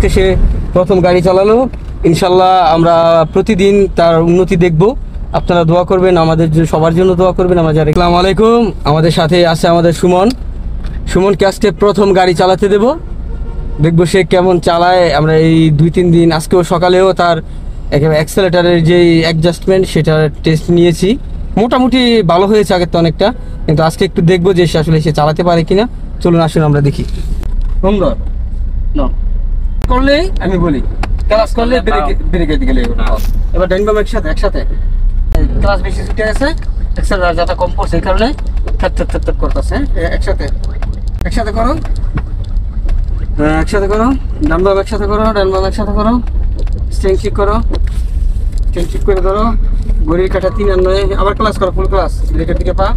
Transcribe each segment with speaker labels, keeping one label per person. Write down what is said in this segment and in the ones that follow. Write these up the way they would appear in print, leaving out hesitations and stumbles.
Speaker 1: আজকে সে প্রথম গাড়ি চালালো। ইনশাল্লাহ আমরা প্রতিদিন তার উন্নতি দেখব। আপনারা দোয়া করবেন, আমাদের সবার জন্য দোয়া করবেন। আসসালামু আলাইকুম। আমাদের সাথে আছে আমাদের সুমনকে আজকে প্রথম গাড়ি চালাতে দেব, দেখবো সে কেমন চালায়। আমরা এই 2-3 দিন, আজকেও সকালেও তার একেবারে অ্যাক্সেলেটারের যেই অ্যাডজাস্টমেন্ট সেটার টেস্ট নিয়েছি, মোটামুটি ভালো হয়েছে আগের তো অনেকটা, কিন্তু আজকে একটু দেখবো যে সে আসলে সে চালাতে পারে কিনা। চলুন আসুন আমরা দেখি। সুন্দর করলে আমি বলি, ক্লাস করলে ব্রেকের দিকে লেগে এবার ডাইন বাম একসাথে ক্লাস বেশি ছুটে গেছে, অ্যাক্সেলেটার যাতে কম পড়ছে এই কারণে থাক করতেছে। একসাথে করো, একসাথে করো, ডান বাম একসাথে করো, ডান বাম একসাথে করো, স্ট্রেং ঠিক করো, স্ট্রেং ঠিক করে ধরো, ঘড়ির কাটা 3 আর 9। আবার ক্লাস করো, ফুল ক্লাস, ব্রেকের দিকে পা,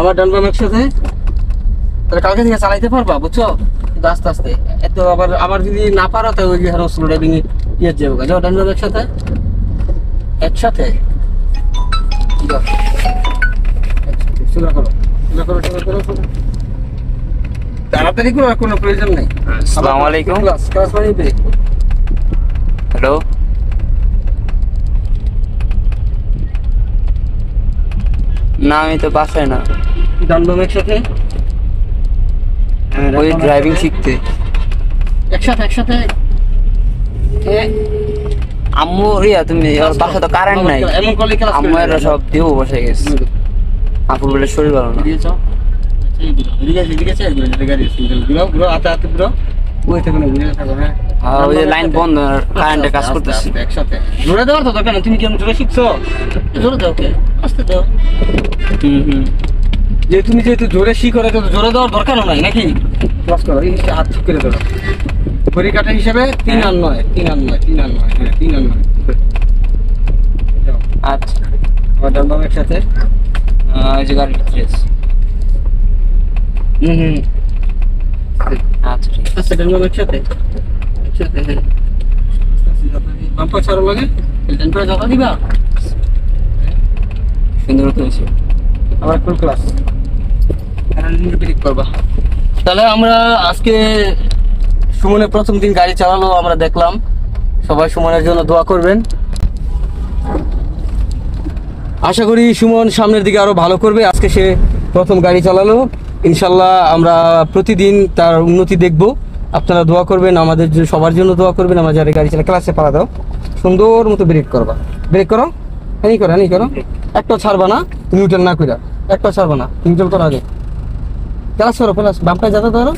Speaker 1: আবার ডান বাম একসাথে। তাহলে কালকে থেকে চালাইতে পারবা, বুঝছো? কিন্তু আস্তে আস্তে, এত আবার যদি না পারো তাহলে ওই হারো স্লো ড্রাইভিং ইয়ে যাবো। যাও ডান বাম একসাথে সোজা করো, তাড়াতাড়ি করো, আর কোনো প্রয়োজন নেই।
Speaker 2: আসসালামু আলাইকুম।
Speaker 1: ক্লাস মানে ব্রেক।
Speaker 2: হ্যালো, না আমি তো বাসায় না,
Speaker 1: ডান বাম একসাথে,
Speaker 2: ওই ড্রাইভিং শিখতে।
Speaker 1: একসাথে
Speaker 2: আম্মু রিয়া, তুমি ওর বাসায় তো কারেন্ট নাই,
Speaker 1: এমন করলে ক্লাস
Speaker 2: আম্মু এরা সব দেবো বসে গেছে, আপুর বলে শরীর ভালো না। ওই যে লাইন বন্ধ, কারেন্টের কাজ করতেছি।
Speaker 1: একসাথে জোরে দেওয়ার তো দরকার না, তুমি কেমন জোরে শিখছো, জোরে দাও, আস্তে দাও। যে তুমি যেহেতু জোরে শিখো, জোরে দেওয়ার দরকারও নাই নাকি। ক্লাস করো, এই হাত ঠিক করে ধরো, ঘড়ি কাটা হিসেবে 3 আর 9, 3 আর 9, 3 আর 9, হ্যাঁ 3 আর 9।
Speaker 2: আচ্ছা,
Speaker 1: আবার ডান বাম একসাথে।
Speaker 2: ওই যে গাড়ির ড্রেস। আচ্ছা ঠিক আছে।
Speaker 1: আচ্ছা, ডান বাম একসাথে, হ্যাঁ। বাম্পার ছাড়ো লাগে, ডান পায়ে জগা দিবা,
Speaker 2: সুন্দর হয়েছে।
Speaker 1: আবার ফুল ক্লাস, ব্রেক করবা। তাহলে আমরা আজকে সুমনের প্রথম দিন গাড়ি চালালো, আমরা দেখলাম। সবাই সুমনের জন্য দোয়া করবেন। আশা করি সুমন সামনের দিকে আরো ভালো করবে। আজকে সে প্রথম গাড়ি চালালো, ইনশাল্লাহ আমরা প্রতিদিন তার উন্নতি দেখব। আপনারা দোয়া করবেন, আমাদের সবার জন্য দোয়া করবেন। আমরা যারা গাড়ি চালা, ক্লাসে পাড়া দাও, সুন্দর মতো ব্রেক করবা, ব্রেক করো, হ্যাঁ করো, একটা ছাড়বা না, নিউট্রাল না কইরা একটা ছাড়বা না, নিউট্রাল করো আগে। ক্লাস করো, ক্লাস বামটায় যাতে ধরো।